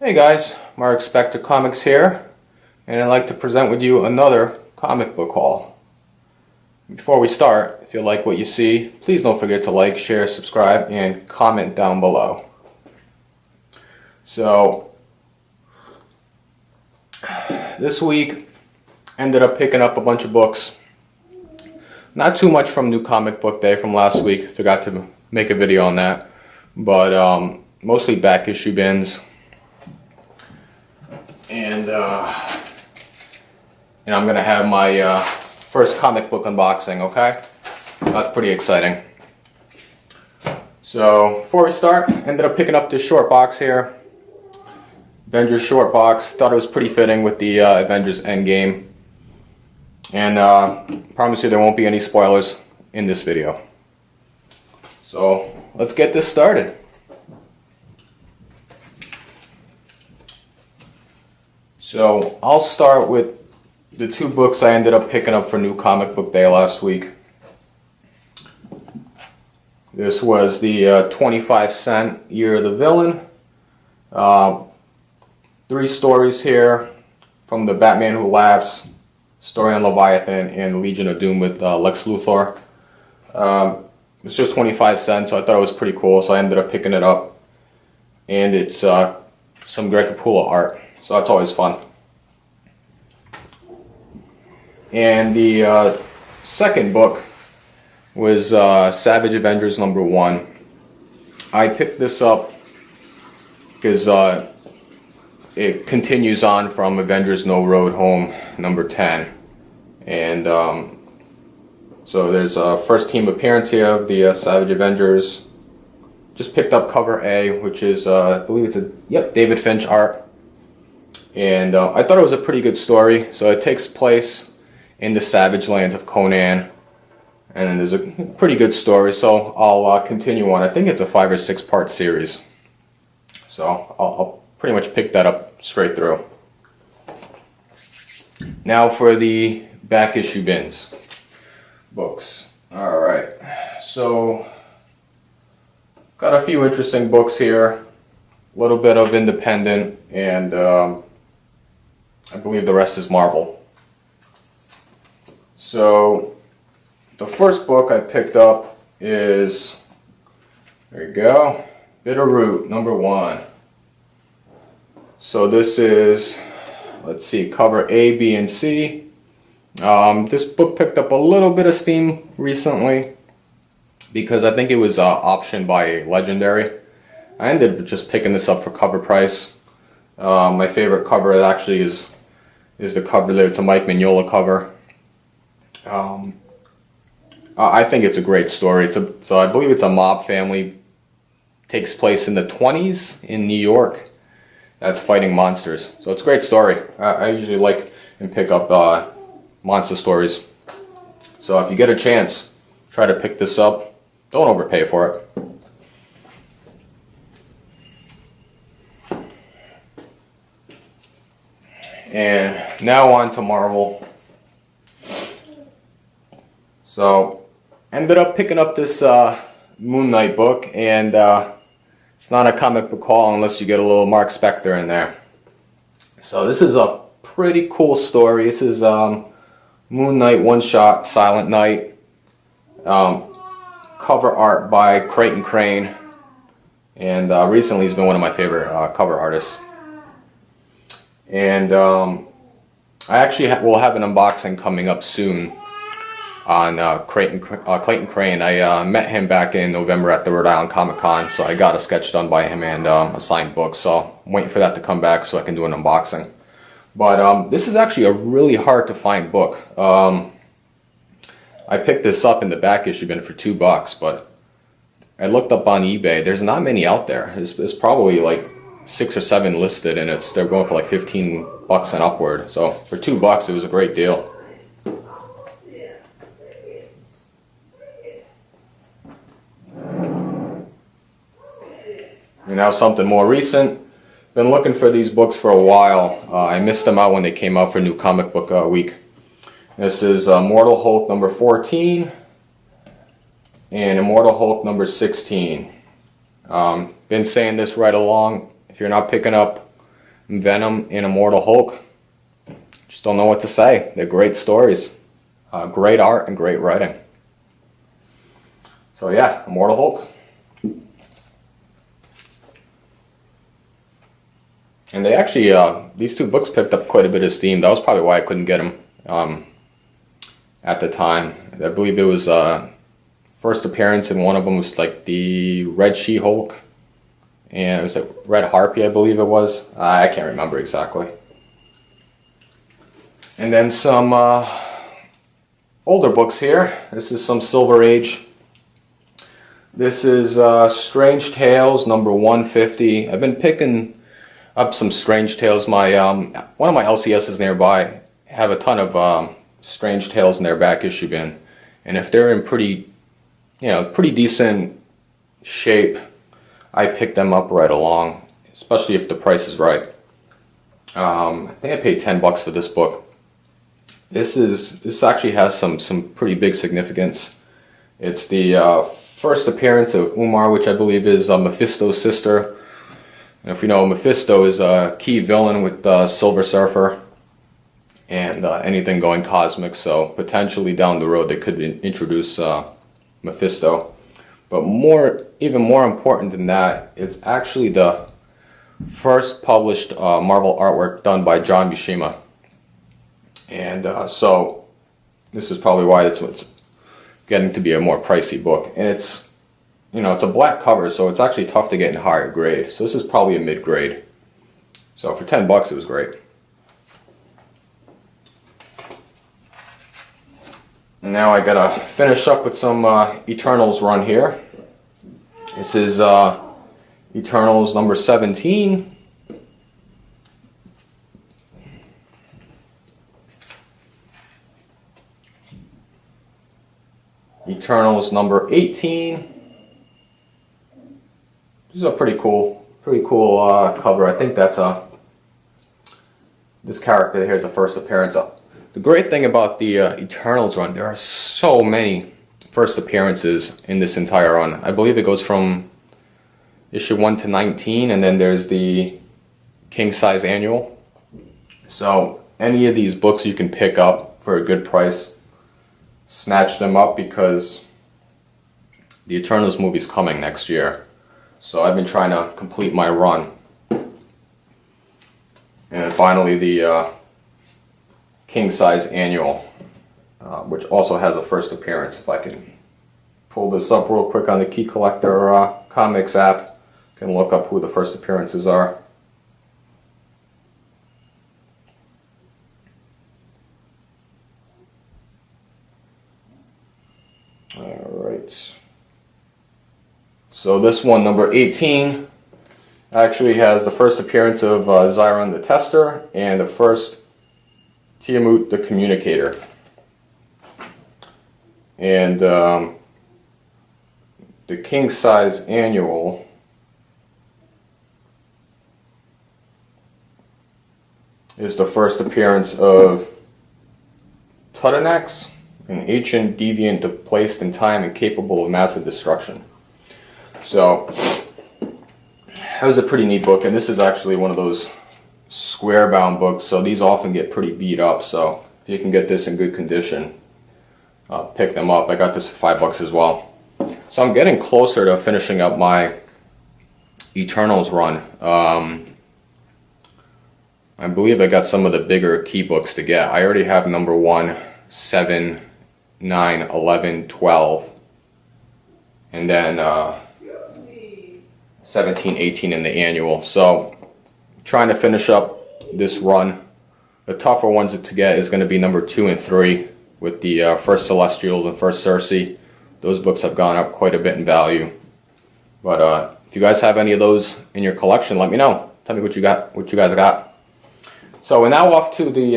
Hey guys, Mark Spector Comics here, and I'd like to present with you another comic book haul. Before we start, if you like what you see, please don't forget to like, share, subscribe, and comment down below. So, this week, ended up picking up a bunch of books. Not too much from New Comic Book Day from last week, forgot to make a video on that, but mostly back issue bins. And I'm going to have my first comic book unboxing, okay? That's pretty exciting. So, before we start, ended up picking up this short box here. Avengers short box. Thought it was pretty fitting with the Avengers Endgame. And promise you there won't be any spoilers in this video. So, let's get this started. So, I'll start with the two books I ended up picking up for New Comic Book Day last week. This was the 25-cent Year of the Villain. 3 stories here from the Batman Who Laughs, story on Leviathan, and Legion of Doom with Lex Luthor. It's just 25 cents, so I thought it was pretty cool, so I ended up picking it up. And it's some Greg Capullo art. So that's always fun. And the second book was Savage Avengers #1. I picked this up because it continues on from Avengers No Road Home #10. And so there's a first team appearance here of the Savage Avengers. Just picked up cover A, which is, I believe it's David Finch art. And I thought it was a pretty good story. So it takes place in the Savage Lands of Conan, and it is a pretty good story. So I'll continue on. I think it's a 5 or 6 part series. So I'll pretty much pick that up straight through. Now for the back issue bins books. All right. So got a few interesting books here. A little bit of independent, and I believe the rest is Marvel. So, the first book I picked up is, there you go, Bitterroot #1. So this is, let's see, cover A, B, and C. This book picked up a little bit of steam recently because I think it was optioned by Legendary. I ended up just picking this up for cover price. My favorite cover actually is the cover there. It's a Mike Mignola cover. I think it's a great story. So I believe it's a mob family. Takes place in the 20s in New York. That's fighting monsters. So it's a great story. I usually like and pick up monster stories. So if you get a chance, try to pick this up. Don't overpay for it. And now on to Marvel. So, ended up picking up this Moon Knight book, and it's not a comic book haul unless you get a little Mark Spector in there. So this is a pretty cool story. This is Moon Knight one-shot, Silent Knight. Cover art by Creighton Crane, and recently he's been one of my favorite cover artists. And I actually will have an unboxing coming up soon on Clayton Crane. I met him back in November at the Rhode Island Comic Con, so I got a sketch done by him and a signed book. So I'm waiting for that to come back so I can do an unboxing. But this is actually a really hard to find book. I picked this up in the back issue bin for $2, but I looked up on eBay. There's not many out there. There's probably like 6 or 7 listed, and they're going for like $15 and upward. So for $2, it was a great deal. And now something more recent. Been looking for these books for a while. I missed them out when they came out for New Comic Book Week. This is Immortal Hulk #14 and Immortal Hulk #16. Been saying this right along. If you're not picking up Venom, and Immortal Hulk. Just don't know what to say. They're great stories. Great art and great writing. So yeah, Immortal Hulk. And they actually, these two books picked up quite a bit of steam. That was probably why I couldn't get them at the time. I believe it was first appearance in one of them was like the Red She-Hulk. And it was like Red Harpy, I believe it was. I can't remember exactly. And then some older books here. This is some Silver Age. This is Strange Tales number 150. I've been picking up some Strange Tales. My one of my LCSs nearby have a ton of Strange Tales in their back issue bin, and if they're in pretty decent shape, I pick them up right along, especially if the price is right. I think I paid $10 for this book. This actually has some pretty big significance. It's the first appearance of Umar, which I believe is Mephisto's sister. And if you know, Mephisto is a key villain with Silver Surfer and anything going cosmic, so potentially down the road they could introduce Mephisto. But even more important than that, it's actually the first published Marvel artwork done by John Buscema. And so this is probably why it's getting to be a more pricey book. And it's a black cover, so it's actually tough to get in higher grade. So this is probably a mid-grade. So for $10 it was great. And now I gotta finish up with some Eternals run here. This is Eternals number 17. Eternals number 18. This is a pretty cool cover. I think that's this character here is the first appearance. The great thing about the Eternals run, there are so many first appearances in this entire run. I believe it goes from issue 1 to 19, and then there's the king size annual. So any of these books you can pick up for a good price. Snatch them up because the Eternals movie's coming next year. So I've been trying to complete my run. And finally the king size annual, which also has a first appearance. If I can pull this up real quick on the Key Collector Comics app, can look up who the first appearances are. Alright. So this one, number 18, actually has the first appearance of Zyron the Tester and the first Tiamut the Communicator. And the king size annual is the first appearance of Tutanax, an ancient deviant displaced in time and capable of massive destruction. So that was a pretty neat book, and this is actually one of those square bound books, so these often get pretty beat up. So if you can get this in good condition, pick them up. I got this for $5 as well. So I'm getting closer to finishing up my Eternals run. I believe I got some of the bigger key books to get. I already have number 1, 7, 9, 11, 12, and then 17, 18 in the annual. So trying to finish up this run. The tougher ones to get is going to be number 2 and 3 with the first Celestial and first Cersei. Those books have gone up quite a bit in value. But if you guys have any of those in your collection, let me know. Tell me what you guys got. So we're now off to the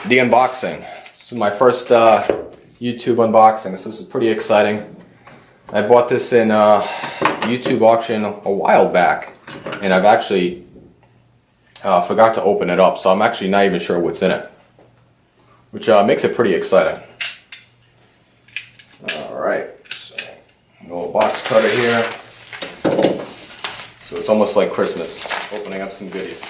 unboxing. This is my first YouTube unboxing, so this is pretty exciting. I bought this in YouTube auction a while back, and I've actually forgot to open it up, so I'm actually not even sure what's in it, which makes it pretty exciting. Alright, so a little box cutter here. So So it's almost like Christmas, opening up some goodies.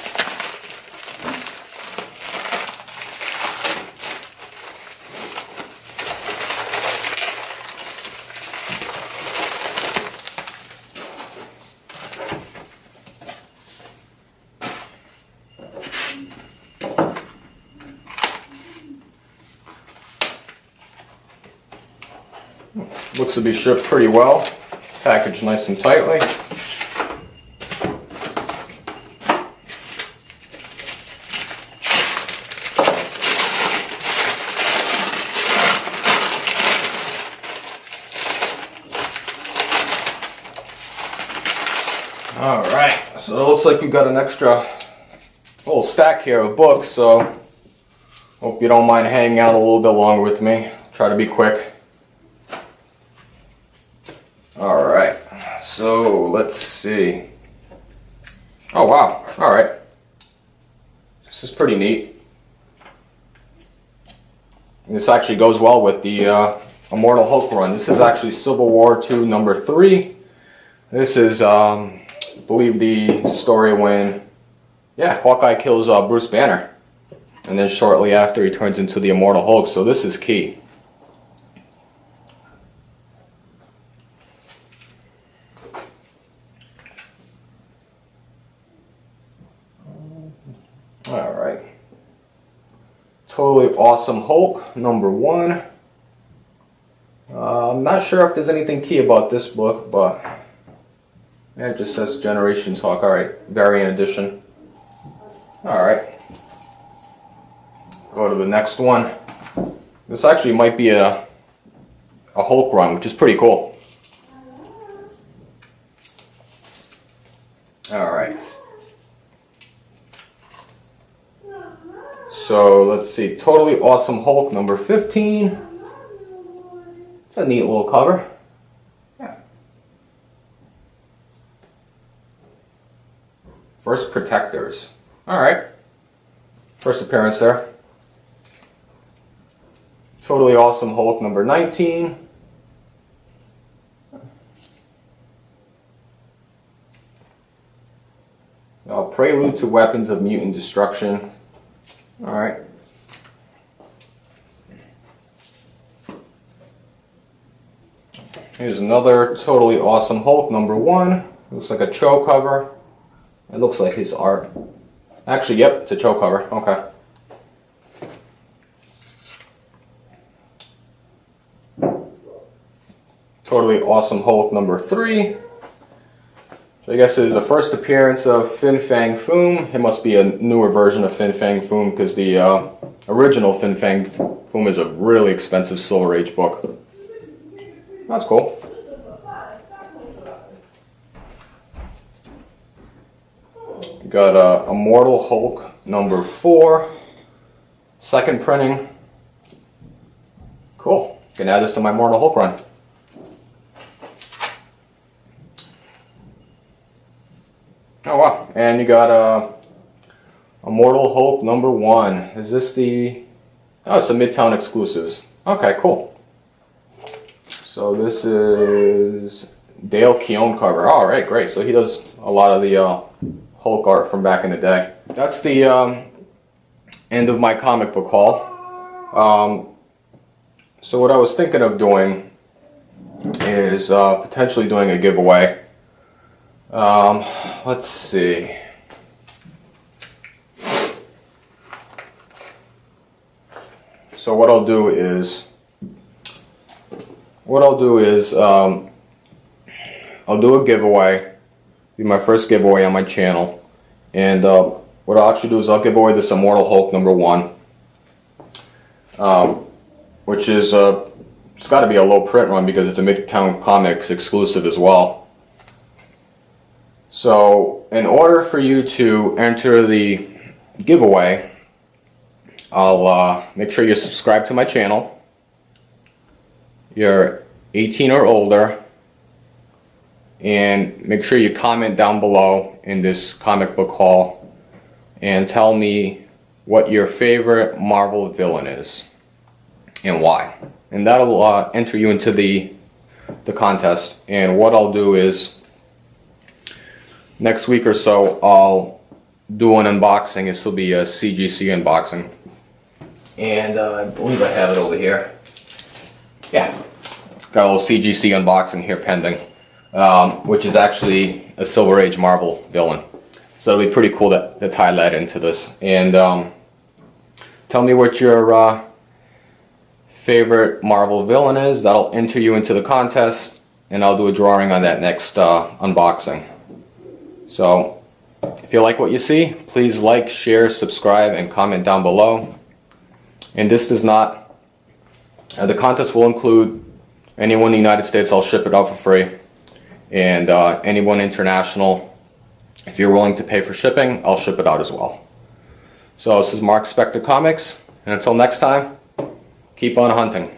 Looks to be shipped pretty well, packaged nice and tightly. Alright, so it looks like you got an extra little stack here of books, so hope you don't mind hanging out a little bit longer with me. Try to be quick. Alright, so let's see. Oh wow, alright. This is pretty neat. And this actually goes well with the Immortal Hulk run. This is actually Civil War II number 3. This is, I believe, the story when, yeah, Hawkeye kills Bruce Banner. And then shortly after he turns into the Immortal Hulk, so this is key. Alright. Totally Awesome Hulk, number 1. I'm not sure if there's anything key about this book, but yeah, it just says Generations Hulk. Alright, variant edition. Alright. Go to the next one. This actually might be a Hulk run, which is pretty cool. Alright. So let's see, Totally Awesome Hulk number 15. It's a neat little cover. Yeah. First Protectors. Alright. First appearance there. Totally Awesome Hulk number 19. Prelude to Weapons of Mutant Destruction. Alright. Here's another Totally Awesome Hulk number 1. Looks like a Cho cover. It looks like his art. Actually, yep, it's a Cho cover. Okay. Totally Awesome Hulk number 3. So I guess it is the first appearance of Fin Fang Foom. It must be a newer version of Fin Fang Foom because the original Fin Fang Foom is a really expensive Silver Age book. That's cool. Got Immortal Hulk number 4. Second printing. Cool. Can add this to my Immortal Hulk run. Oh wow, and you got Immortal Hulk number 1. Is this the... Oh, it's the Midtown exclusives. Okay, cool. So this is Dale Keown cover. Alright, great. So he does a lot of the Hulk art from back in the day. That's the end of my comic book haul. So what I was thinking of doing is potentially doing a giveaway. Let's see. So what I'll do is I'll do a giveaway. Be my first giveaway on my channel, and what I'll actually do is I'll give away this Immortal Hulk number 1, which is it's got to be a low print run because it's a Midtown Comics exclusive as well. So, in order for you to enter the giveaway, I'll make sure you're subscribed to my channel. You're 18 or older, and make sure you comment down below in this comic book haul and tell me what your favorite Marvel villain is and why. And that'll enter you into the contest. And what I'll do is next week or so, I'll do an unboxing. This will be a CGC unboxing. And I believe I have it over here. Yeah, got a little CGC unboxing here pending, which is actually a Silver Age Marvel villain. So it'll be pretty cool to tie that into this. And tell me what your favorite Marvel villain is. That'll enter you into the contest, and I'll do a drawing on that next unboxing. So if you like what you see, please like, share, subscribe, and comment down below. And this does not, the contest will include anyone in the United States. I'll ship it out for free. And anyone international, if you're willing to pay for shipping, I'll ship it out as well. So this is Mark Spector Comics, and until next time, keep on hunting.